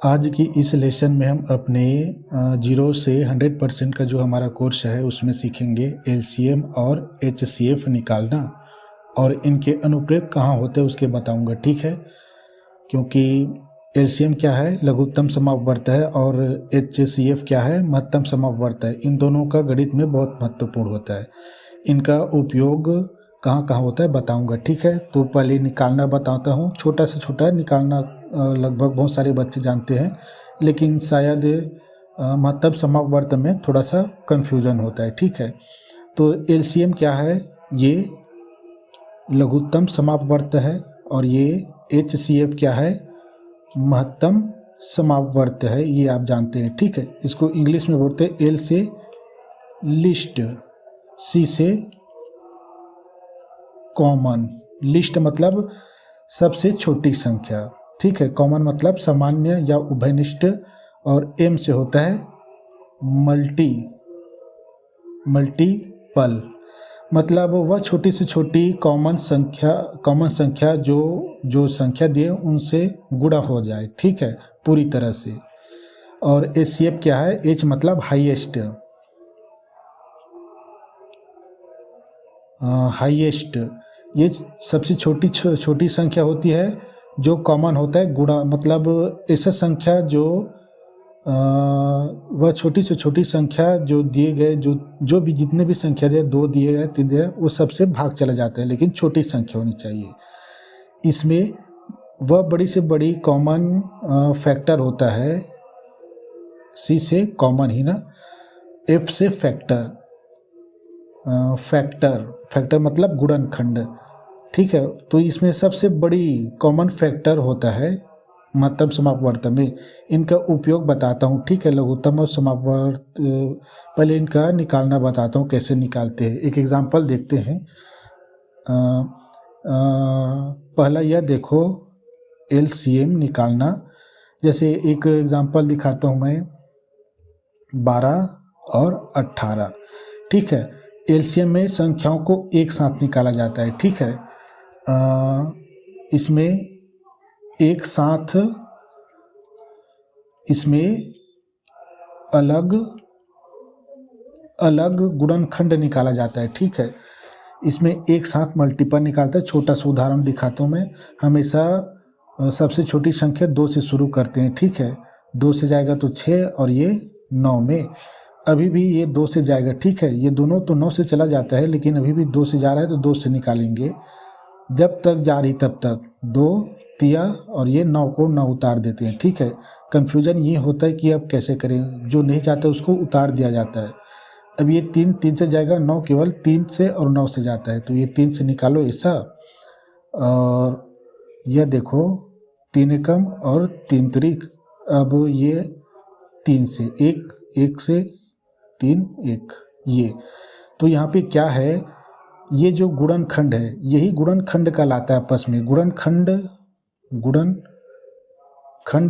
आज की इस लेसन में हम अपने 0 से 100% का जो हमारा कोर्स है उसमें सीखेंगे एलसीएम और एचसीएफ निकालना और इनके अनुप्रयोग कहाँ होते हैं उसके बताऊंगा, ठीक है। क्योंकि एलसीएम क्या है, लघुत्तम समापवर्त है, और एचसीएफ क्या है, महत्तम समापवर्त है। इन दोनों का गणित में बहुत महत्वपूर्ण होता है। इनका उपयोग कहाँ कहाँ होता है बताऊंगा, ठीक है। तो पहले निकालना बताता हूँ। छोटा से छोटा निकालना लगभग बहुत सारे बच्चे जानते हैं, लेकिन शायद महत्तम समापवर्त में थोड़ा सा कन्फ्यूज़न होता है, ठीक है। तो एलसीएम क्या है, ये लघुत्तम समापवर्त है, और ये एचसीएफ क्या है, महत्तम समापवर्त है, ये आप जानते हैं, ठीक है। इसको इंग्लिश में बोलते हैं एल से लिस्ट, सी से कॉमन। लिस्ट मतलब सबसे छोटी संख्या, ठीक है। कॉमन मतलब सामान्य या उभयनिष्ठ, और एम से होता है मल्टीपल, मतलब वह छोटी से छोटी कॉमन संख्या जो संख्या दिए उनसे गुणा हो जाए, ठीक है, पूरी तरह से। और एचसीएफ क्या है, एच मतलब हाईएस्ट, ये सबसे छोटी संख्या होती है जो कॉमन होता है, गुणा मतलब ऐसा संख्या जो वह छोटी से छोटी संख्या जो दिए गए जो भी जितने भी संख्या दिए, 2 दिए गए, 3 दिए गए, वो सबसे भाग चला जाता है, लेकिन छोटी संख्या होनी चाहिए। इसमें वह बड़ी से बड़ी कॉमन फैक्टर होता है, सी से कॉमन ही ना, एफ से फैक्टर मतलब गुणनखंड, ठीक है। तो इसमें सबसे बड़ी कॉमन फैक्टर होता है महत्तम समापवर्त में। इनका उपयोग बताता हूँ, ठीक है। लघुत्तम और समापवर्त पहले इनका निकालना बताता हूँ कैसे निकालते हैं। एक एग्जांपल देखते हैं। पहला यह देखो, एलसीएम निकालना। जैसे एक एग्जांपल दिखाता हूँ मैं, 12 और 18, ठीक है। एलसीएम में संख्याओं को एक साथ निकाला जाता है, ठीक है। इसमें अलग अलग गुणनखंड निकाला जाता है, ठीक है। इसमें एक साथ मल्टीपल निकालता है। छोटा सा उदाहरण दिखाता हूँ मैं। हमेशा सबसे छोटी संख्या 2 से शुरू करते हैं, ठीक है। 2 से जाएगा तो 6, और ये 9 में, अभी भी ये 2 से जाएगा, ठीक है। ये दोनों तो 9 से चला जाता है, लेकिन अभी भी 2 से जा रहा है, तो 2 से निकालेंगे। जब तक जा रही तब तक 2 तिया, और ये 9 को 9 उतार देते हैं, ठीक है। कन्फ्यूजन ये होता है कि अब कैसे करें, जो नहीं चाहता उसको उतार दिया जाता है। अब ये 3 से जाएगा, 9 केवल 3 से और 9 से जाता है, तो ये 3 से निकालो ऐसा। और यह देखो, 3 एकम और 3 त्रिक, अब ये 3 से 1 से 3 1, ये तो यहाँ पे क्या है, ये जो गुणनखंड है यही गुणनखंड कहलाता है आपस में। गुणनखंड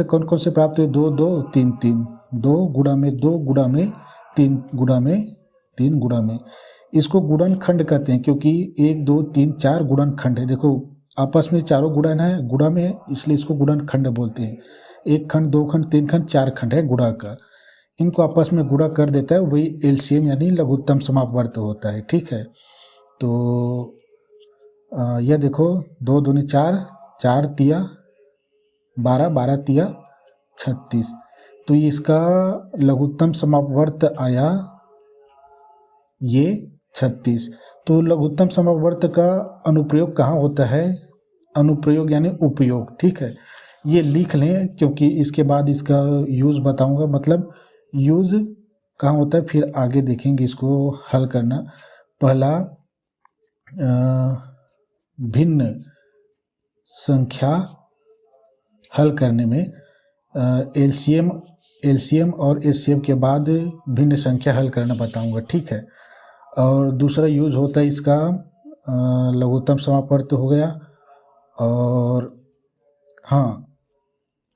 कौन कौन से प्राप्त हुए, 2 2 3 3, 2 गुणा में 2 गुणा में 3 गुणा में 3 गुणा में, इसको गुणनखंड कहते हैं, क्योंकि 1 2 3 4 गुणनखंड है। देखो आपस में चारों गुणा में है, इसलिए इसको गुणनखंड बोलते हैं। 1 खंड 2 खंड 3 खंड 4 खंड है गुणा का, इनको आपस में गुणा कर देता है, वही एलसीएम यानी लघुत्तम समापवर्त होता है, ठीक है। तो यह देखो, 2 दूनी 4, 4 तिया 12, 12 तिया 36, तो इसका लघुत्तम समापवर्त आया ये 36। तो लघुत्तम समापवर्त का अनुप्रयोग कहाँ होता है, अनुप्रयोग यानी उपयोग, ठीक है। ये लिख लें, क्योंकि इसके बाद इसका यूज़ बताऊंगा, मतलब यूज़ कहाँ होता है, फिर आगे देखेंगे इसको हल करना। पहला, भिन्न संख्या हल करने में एलसीएम और एचसीएफ के बाद भिन्न संख्या हल करना बताऊंगा, ठीक है। और दूसरा यूज़ होता है इसका, लघुत्तम समापवर्त हो गया। और हाँ,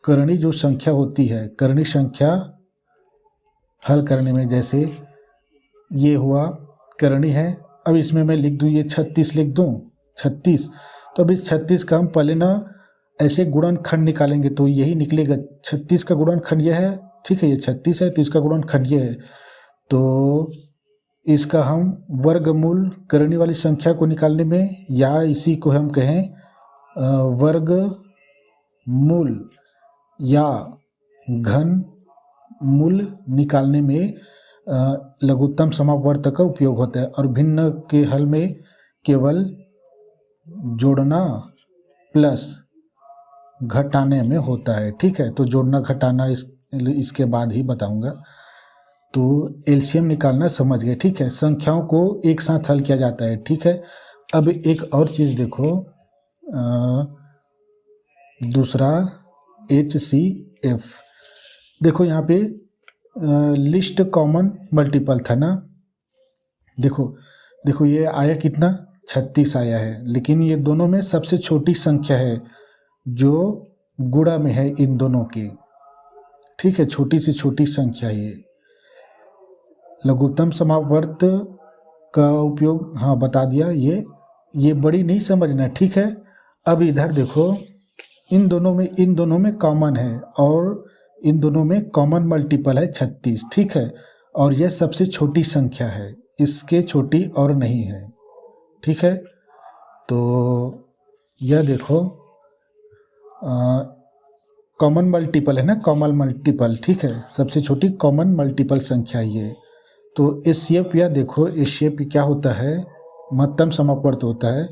करणीय जो संख्या होती है, करणीय संख्या हल करने में, जैसे ये हुआ करणीय है, अब इसमें मैं लिख दूँ, ये 36 लिख दूँ, 36। तो अब इस 36 का हम पहले ना ऐसे गुणनखंड निकालेंगे तो यही निकलेगा। 36 का गुणनखंड यह है, ठीक है, ये 36 है तो इसका गुणनखंड ये है। तो इसका हम वर्गमूल करने वाली संख्या को निकालने में, या इसी को हम कहें वर्गमूल या घन मूल निकालने में लघुत्तम समापवर्तक का उपयोग होता है। और भिन्न के हल में केवल जोड़ना प्लस घटाने में होता है, ठीक है। तो जोड़ना घटाना इसके बाद ही बताऊंगा। तो एलसीएम निकालना समझ गए, ठीक है। संख्याओं को एक साथ हल किया जाता है, ठीक है। अब एक और चीज़ देखो, दूसरा HCF। देखो यहाँ पे लिस्ट कॉमन मल्टीपल था ना, देखो ये आया कितना, 36 आया है, लेकिन ये दोनों में सबसे छोटी संख्या है जो गुणा में है इन दोनों की, ठीक है। छोटी से छोटी संख्या ये लघुत्तम समापवर्त का उपयोग, हाँ बता दिया। ये बड़ी नहीं समझना, ठीक है। अब इधर देखो, इन दोनों में कॉमन है और इन दोनों में कॉमन मल्टीपल है 36, ठीक है। और यह सबसे छोटी संख्या है, इसके छोटी और नहीं है, ठीक है। तो यह देखो कॉमन मल्टीपल है ना, कॉमन मल्टीपल, ठीक है। सबसे छोटी कॉमन मल्टीपल संख्या ये। तो HCF या देखो, HCF क्या होता है, महत्तम समापवर्त होता है।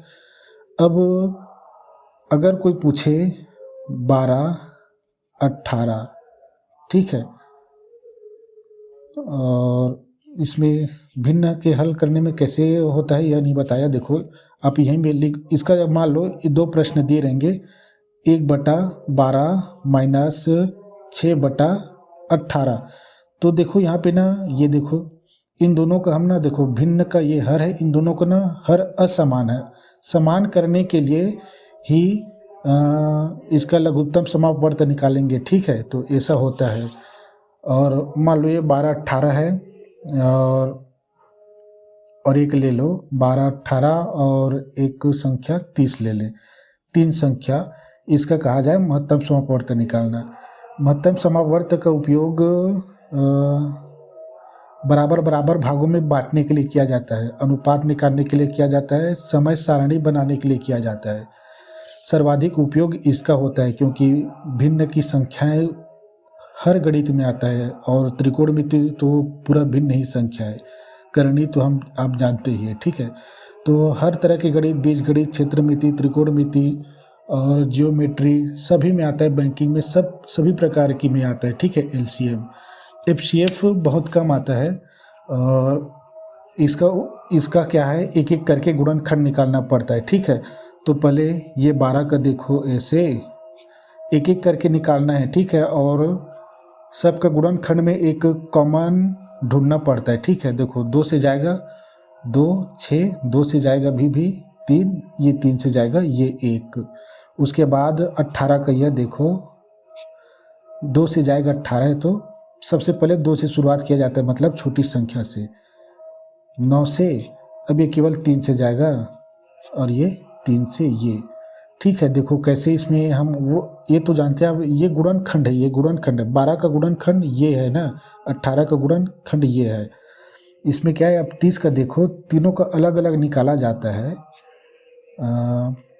अब अगर कोई पूछे 12, 18, ठीक है, और इसमें भिन्न के हल करने में कैसे होता है यह नहीं बताया। देखो आप यहीं में लिख, इसका जब मान लो 2 प्रश्न दिए रहेंगे, 1/12 माइनस 6/18। तो देखो यहाँ पे ना, ये देखो इन दोनों का हम ना, देखो भिन्न का ये हर है, इन दोनों का ना हर असमान है। समान करने के लिए ही इसका लघुत्तम समापवर्त निकालेंगे, ठीक है। तो ऐसा होता है। और मान लो ये 12, 18 है, और एक ले लो 12, 18 और एक संख्या 30 ले लें, 3 संख्या, इसका कहा जाए महत्तम समापवर्त निकालना। महत्तम समापवर्त का उपयोग बराबर बराबर भागों में बांटने के लिए किया जाता है, अनुपात निकालने के लिए किया जाता है, समय सारणी बनाने के लिए किया जाता है। सर्वाधिक उपयोग इसका होता है क्योंकि भिन्न की संख्याएं हर गणित में आता है, और त्रिकोणमिति तो पूरा भिन्न ही संख्या है। करणी तो आप जानते ही हैं, ठीक है। तो हर तरह के गणित, बीजगणित, क्षेत्रमिति, त्रिकोणमिति और जियोमेट्री सभी में आता है। बैंकिंग में सभी प्रकार की में आता है, ठीक है। LCM, FCF बहुत कम आता है। और इसका क्या है, एक एक करके गुणनखंड निकालना पड़ता है, ठीक है। तो पहले ये 12 का देखो, ऐसे एक एक करके निकालना है, ठीक है। और सबका गुणनखंड में एक कॉमन ढूंढना पड़ता है, ठीक है। देखो 2 से जाएगा 2, 6, 2 से जाएगा भी 3, ये 3 से जाएगा ये 1। उसके बाद 18 का यह देखो, 2 से जाएगा 18 है, तो सबसे पहले 2 से शुरुआत किया जाता है, मतलब छोटी संख्या से। 9 से, अब ये केवल 3 से जाएगा, और ये 3 से ये, ठीक है। देखो कैसे इसमें हम ये तो जानते हैं, अब ये गुणनखंड है, ये गुणनखंड है। 12 का गुणनखंड ये है ना, 18 का गुणनखंड ये है। इसमें क्या है, अब 30 का देखो, तीनों का अलग अलग निकाला जाता है।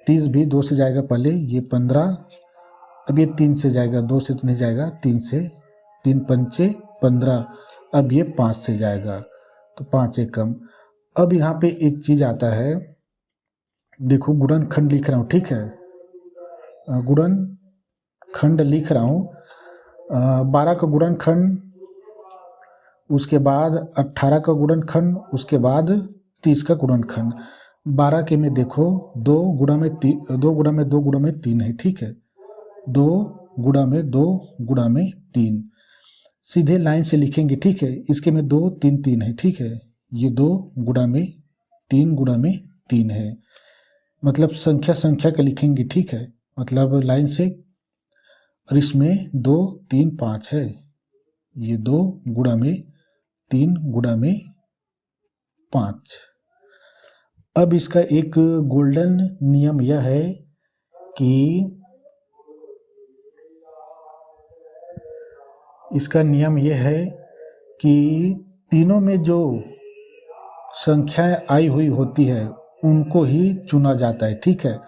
30 भी 2 से जाएगा पहले, ये 15, अब ये 3 से जाएगा, 2 से तो नहीं जाएगा, 3 से, 3 पंचे 15, अब ये 5 से जाएगा, तो 5 एक कम। अब यहाँ पे एक चीज़ आता है, देखो गुणनखंड लिख रहा हूँ, ठीक है। गुणनखंड लिख रहा हूँ, 12 का गुणनखंड, उसके बाद 18 का गुणनखंड, उसके बाद 30 का गुणनखंड। 12 के में देखो 2 गुणा में 3 है, ठीक है। 2 गुणा में 2 गुणा में 3, सीधे लाइन से लिखेंगे, ठीक है। इसके में 2, 3, 3 है, ठीक है। ये 2 गुणा में 3 गुणा में 3 है, मतलब संख्या का लिखेंगे, ठीक है, मतलब लाइन से। और इसमें 2, 3, 5 है, ये 2 गुणा में 3 गुणा में 5। अब इसका एक गोल्डन नियम यह है कि इसका नियम ये है कि तीनों में जो संख्याएं आई हुई होती है उनको ही चुना जाता है, ठीक है।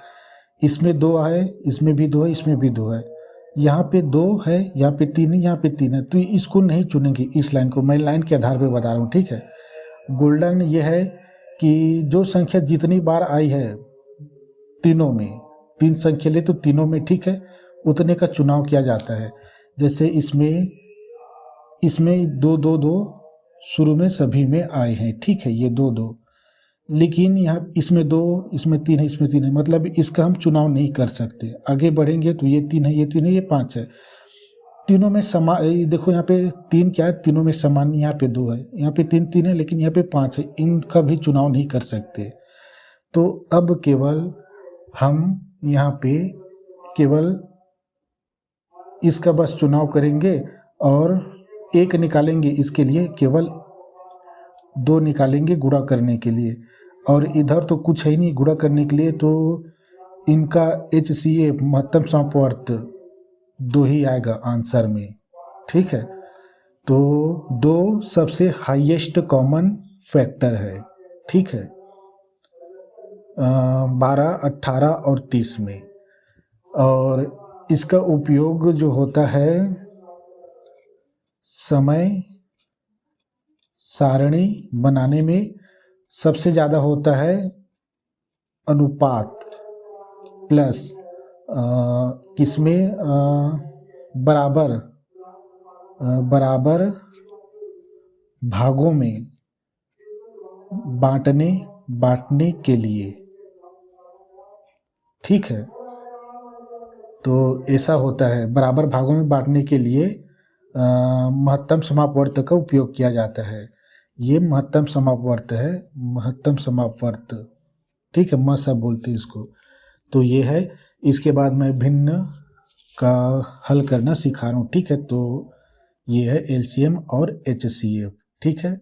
इसमें 2 है, इसमें भी 2 है, इसमें भी 2 है, यहाँ पे 2 है, यहाँ पे 3 है, यहाँ पे 3 है, तो इसको नहीं चुनेंगे। इस लाइन को मैं लाइन के आधार पे बता रहा हूँ, ठीक है। गोल्डन ये है कि जो संख्या जितनी बार आई है तीनों में, 3 संख्या ले तो तीनों में, ठीक है, उतने का चुनाव किया जाता है। जैसे इसमें 2 2 2 शुरू में सभी में आए हैं, ठीक है, ये 2 2, लेकिन यहाँ इसमें 2, इसमें 3 है, इसमें 3 है, मतलब इसका हम चुनाव नहीं कर सकते। आगे बढ़ेंगे तो ये 3 है, ये 3 है, ये 5 है, तीनों में समान। देखो यहाँ पे 3 क्या है, तीनों में समान, यहाँ पे 2 है, यहाँ पे 3 3 है, लेकिन यहाँ पे 5 है, इनका भी चुनाव नहीं कर सकते। तो अब केवल हम यहाँ पे केवल इसका बस चुनाव करेंगे और 1 निकालेंगे, इसके लिए केवल 2 निकालेंगे गुणा करने के लिए, और इधर तो कुछ है ही नहीं गुणा करने के लिए, तो इनका HCF महत्तम समवर्त 2 ही आएगा आंसर में, ठीक है। तो 2 सबसे हाईएस्ट कॉमन फैक्टर है, ठीक है, 12, 18 और 30 में। और इसका उपयोग जो होता है समय सारणी बनाने में सबसे ज़्यादा होता है अनुपात प्लस किसमें बराबर भागों में बांटने के लिए, ठीक है। तो ऐसा होता है, बराबर भागों में बांटने के लिए महत्तम समापवर्त का उपयोग किया जाता है। ये महत्तम समापवर्त है, महत्तम समापवर्त, ठीक है, म सब बोलते हैं इसको। तो ये है। इसके बाद मैं भिन्न का हल करना सिखा रहा हूँ, ठीक है। तो ये है LCM और HCF, ठीक है।